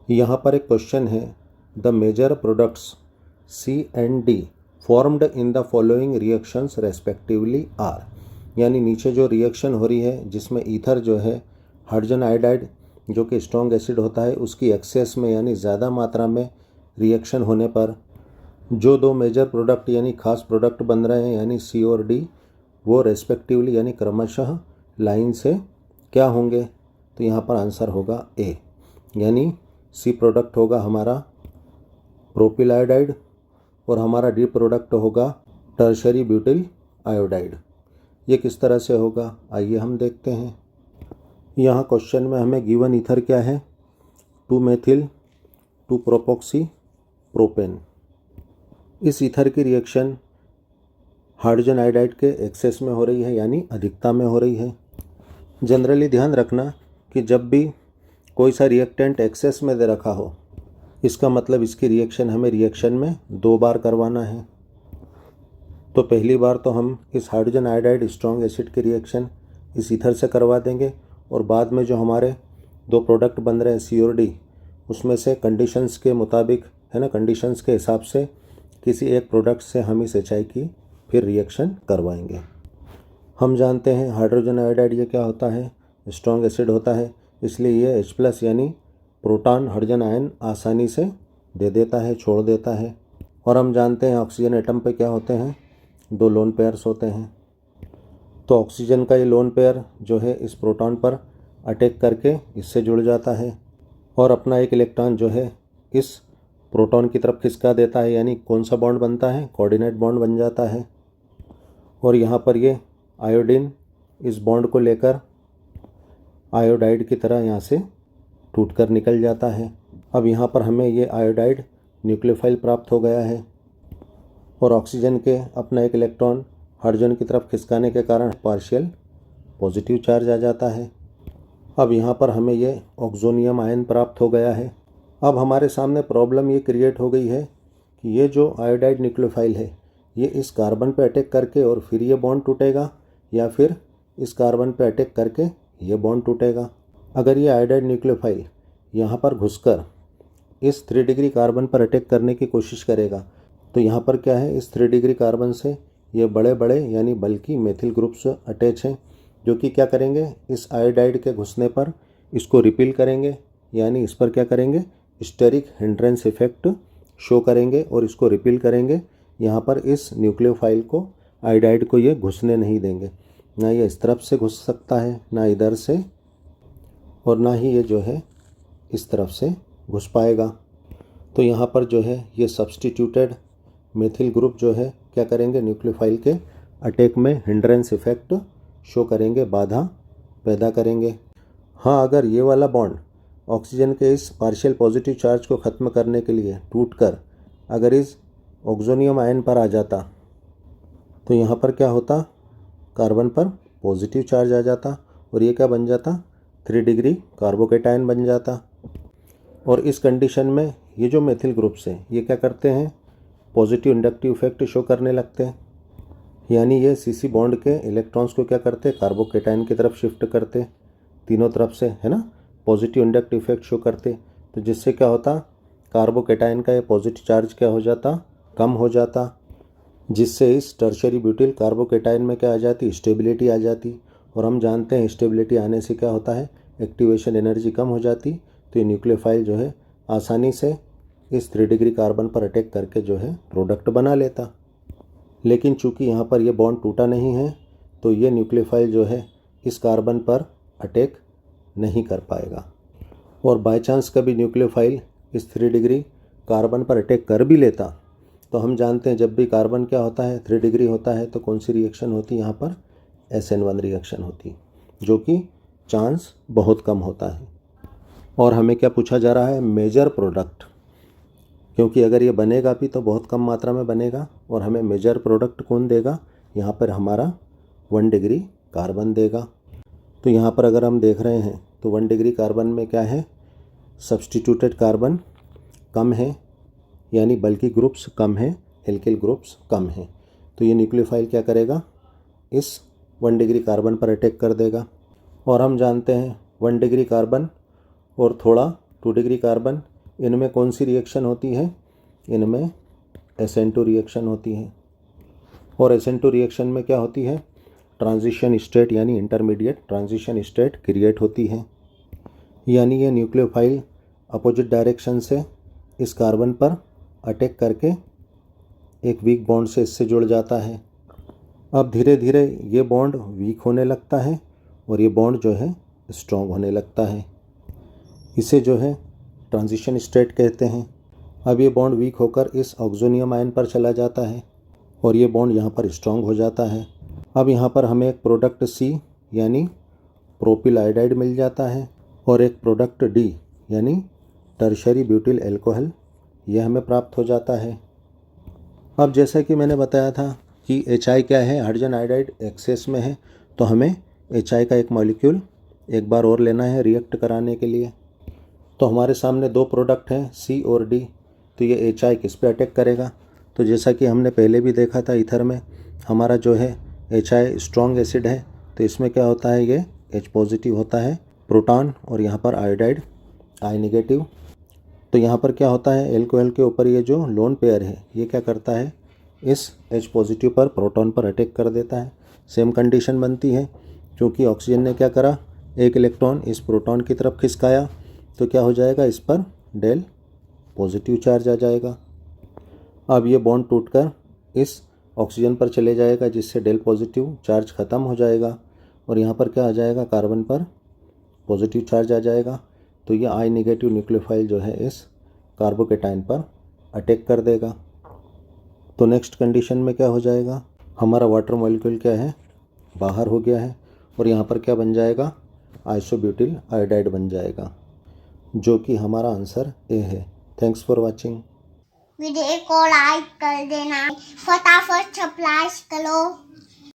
यहाँ पर एक क्वेश्चन है, the major products C and D formed in the following reactions respectively are. यानी नीचे जो रिएक्शन हो रही है जिसमें ईथर जो है हाइड्रोजन आयोडाइड जो कि स्ट्रॉन्ग एसिड होता है उसकी एक्सेस में यानी ज़्यादा मात्रा में रिएक्शन होने पर जो दो मेजर प्रोडक्ट यानी खास प्रोडक्ट बन रहे हैं यानी सी और डी वो रेस्पेक्टिवली यानी क्रमशः लाइन से क्या होंगे। तो यहाँ पर आंसर होगा ए, यानी सी प्रोडक्ट होगा हमारा प्रोपिल आयोडाइड और हमारा डी प्रोडक्ट होगा टर्शरी ब्यूटिल आयोडाइड। ये किस तरह से होगा आइए हम देखते हैं। यहाँ क्वेश्चन में हमें गिवन ईथर क्या है, 2 मेथिल 2 प्रोपोक्सी प्रोपेन। इस ईथर की रिएक्शन हाइड्रोजन आयोडाइड के एक्सेस में हो रही है यानी अधिकता में हो रही है। जनरली ध्यान रखना कि जब भी कोई सा रिएक्टेंट एक्सेस में दे रखा हो इसका मतलब इसकी रिएक्शन हमें रिएक्शन में 2 बार करवाना है। तो पहली बार तो हम इस हाइड्रोजन आयोडाइड स्ट्रॉन्ग एसिड की रिएक्शन इस ईथर से करवा देंगे और बाद में जो हमारे 2 प्रोडक्ट बन रहे हैं सी और डी उसमें से कंडीशंस के मुताबिक है ना, कंडीशंस के हिसाब से किसी एक प्रोडक्ट से हम इस HI की फिर रिएक्शन करवाएंगे। हम जानते हैं हाइड्रोजन आयोडाइड ये क्या होता है, स्ट्रॉन्ग एसिड होता है, इसलिए ये H+ यानी प्रोटॉन हाइड्रोजन आयन आसानी से दे देता है, छोड़ देता है। और हम जानते हैं ऑक्सीजन एटम पे क्या होते हैं, 2 लोन पेयर्स होते हैं। तो ऑक्सीजन का ये लोन पेयर जो है इस प्रोटॉन पर अटैक करके इससे जुड़ जाता है और अपना एक इलेक्ट्रॉन जो है इस प्रोटॉन की तरफ खिसका देता है, यानी कौन सा बॉन्ड बनता है, कोऑर्डिनेट बॉन्ड बन जाता है। और यहाँ पर ये आयोडीन इस बॉन्ड को लेकर आयोडाइड की तरह यहाँ से टूटकर निकल जाता है। अब यहाँ पर हमें ये आयोडाइड न्यूक्लियोफाइल प्राप्त हो गया है और ऑक्सीजन के अपना एक इलेक्ट्रॉन हाइड्रोजन की तरफ खिसकाने के कारण पार्शियल पॉजिटिव चार्ज आ जाता है। अब यहाँ पर हमें ये ऑक्सोनियम आयन प्राप्त हो गया है। अब हमारे सामने प्रॉब्लम ये क्रिएट हो गई है कि ये जो आयोडाइड न्यूक्लियोफाइल है ये इस कार्बन पे अटैक करके और फिर ये बॉन्ड टूटेगा या फिर इस कार्बन पे अटैक करके ये बॉन्ड टूटेगा। अगर ये आयोडाइड न्यूक्लियोफाइल यहाँ पर घुसकर इस 3 डिग्री कार्बन पर अटैक करने की कोशिश करेगा तो यहाँ पर क्या है, इस 3 डिग्री कार्बन से ये बड़े बड़े यानी बल्कि मेथिल ग्रुप्स अटैच हैं जो कि क्या करेंगे, इस आयोडाइड के घुसने पर इसको रिपील करेंगे, यानी इस पर क्या करेंगे, स्टेरिक हिंड्रेंस इफेक्ट शो करेंगे और इसको रिपील करेंगे। यहाँ पर इस न्यूक्लियोफाइल को आयोडाइड को ये घुसने नहीं देंगे, ना ये इस तरफ से घुस सकता है ना इधर से और ना ही ये जो है इस तरफ से घुस पाएगा। तो यहाँ पर जो है ये सब्स्टिट्यूटेड मेथिल ग्रुप जो है क्या करेंगे, न्यूक्लियोफाइल के अटैक में हिंड्रेंस इफेक्ट शो करेंगे, बाधा पैदा करेंगे। हाँ, अगर ये वाला बॉन्ड ऑक्सीजन के इस पार्शियल पॉजिटिव चार्ज को ख़त्म करने के लिए टूटकर अगर इस ऑक्सोनियम आयन पर आ जाता तो यहाँ पर क्या होता, कार्बन पर पॉजिटिव चार्ज आ जाता और ये क्या बन जाता, 3 डिग्री कार्बोकेटायन बन जाता। और इस कंडीशन में ये जो मेथिल ग्रुप्स हैं ये क्या करते हैं, पॉजिटिव इंडक्टिव इफेक्ट शो करने लगते हैं, यानी ये CC बॉन्ड के इलेक्ट्रॉन्स को क्या करते, कार्बोकेटायन की तरफ शिफ्ट करते तीनों तरफ से, है ना, पॉजिटिव इंडक्टिव इफेक्ट शो करते। तो जिससे क्या होता, कार्बोकेटायन का ये पॉजिटिव चार्ज क्या हो जाता, कम हो जाता, जिससे इस टर्शरी ब्यूटिल कार्बोकेटायन में क्या आ जाती, स्टेबिलिटी आ जाती। और हम जानते हैं स्टेबिलिटी आने से क्या होता है, एक्टिवेशन एनर्जी कम हो जाती। तो ये न्यूक्लियोफाइल जो है आसानी से इस 3 डिग्री कार्बन पर अटैक करके जो है प्रोडक्ट बना लेता। लेकिन चूंकि यहाँ पर ये बॉन्ड टूटा नहीं है तो ये न्यूक्लियोफाइल जो है इस कार्बन पर अटैक नहीं कर पाएगा। और बाय चांस कभी न्यूक्लियोफाइल इस 3 डिग्री कार्बन पर अटैक कर भी लेता तो हम जानते हैं जब भी कार्बन क्या होता है, 3 डिग्री होता है तो कौन सी रिएक्शन होती है, यहाँ पर SN1 रिएक्शन होती, जो कि चांस बहुत कम होता है। और हमें क्या पूछा जा रहा है, मेजर प्रोडक्ट, क्योंकि अगर ये बनेगा भी तो बहुत कम मात्रा में बनेगा और हमें मेजर प्रोडक्ट कौन देगा, यहाँ पर हमारा 1 डिग्री कार्बन देगा। तो यहाँ पर अगर हम देख रहे हैं तो 1 डिग्री कार्बन में क्या है, सब्स्टिट्यूटेड कार्बन कम है, यानी बल्कि ग्रुप्स कम है, एल्किल ग्रुप्स कम है। तो ये न्यूक्लियोफाइल क्या करेगा, इस 1 डिग्री कार्बन पर अटैक कर देगा। और हम जानते हैं 1 डिग्री कार्बन और थोड़ा 2 डिग्री कार्बन इनमें कौन सी रिएक्शन होती है? इनमें SN2 रिएक्शन होती है। और SN2 रिएक्शन में क्या होती है? ट्रांजिशन स्टेट यानी इंटरमीडिएट ट्रांजिशन स्टेट क्रिएट होती है। यानी ये न्यूक्लियोफाइल अपोजिट डायरेक्शन से इस कार्बन पर अटैक करके एक वीक बॉन्ड से इससे जुड़ जाता है। अब धीरे धीरे ये बॉन्ड वीक होने लगता है और ये बॉन्ड जो है स्ट्रॉन्ग होने लगता है। इसे जो है ट्रांजिशन स्टेट कहते हैं। अब ये बॉन्ड वीक होकर इस ऑक्सोनियम आयन पर चला जाता है और ये बॉन्ड यहाँ पर स्ट्रॉन्ग हो जाता है। अब यहाँ पर हमें एक प्रोडक्ट C यानी प्रोपिल आयोडाइड मिल जाता है और एक प्रोडक्ट D यानी टर्शरी ब्यूटिल अल्कोहल यह हमें प्राप्त हो जाता है। अब जैसा कि मैंने बताया था कि HI क्या है, हाइड्रोजन आयोडाइड एक्सेस में है, तो हमें HI का एक मॉलिक्यूल एक बार और लेना है रिएक्ट कराने के लिए। तो हमारे सामने दो प्रोडक्ट हैं C और D, तो ये HI किस पे अटैक करेगा? तो जैसा कि हमने पहले भी देखा था ईथर में हमारा जो है HI स्ट्रॉन्ग एसिड है, तो इसमें क्या होता है, ये H पॉजिटिव होता है प्रोटॉन और यहाँ पर आयोडाइड I नेगेटिव। तो यहाँ पर क्या होता है, एल्कोहल के ऊपर ये जो लोन पेयर है ये क्या करता है, इस H पॉजिटिव पर प्रोटॉन पर अटैक कर देता है। सेम कंडीशन बनती है क्योंकि ऑक्सीजन ने क्या करा, एक इलेक्ट्रॉन इस प्रोटॉन की तरफ खिसकाया, तो क्या हो जाएगा, इस पर डेल पॉजिटिव चार्ज आ जाएगा। अब ये बॉन्ड टूटकर इस ऑक्सीजन पर चले जाएगा जिससे डेल पॉजिटिव चार्ज ख़त्म हो जाएगा और यहाँ पर क्या आ जाएगा, कार्बन पर पॉजिटिव चार्ज आ जाएगा। तो ये I नेगेटिव न्यूक्लियोफाइल जो है इस कार्बोकेटाइन पर अटैक कर देगा। तो नेक्स्ट कंडीशन में क्या हो जाएगा, हमारा वाटर मॉलिक्यूल क्या है, बाहर हो गया है और यहाँ पर क्या बन जाएगा, आइसोब्यूटिल आयोडाइड बन जाएगा, जो कि हमारा आंसर A है। Thanks for watching. वीडियो को लाइक कर देना, फटाफट सब्सक्राइब करो।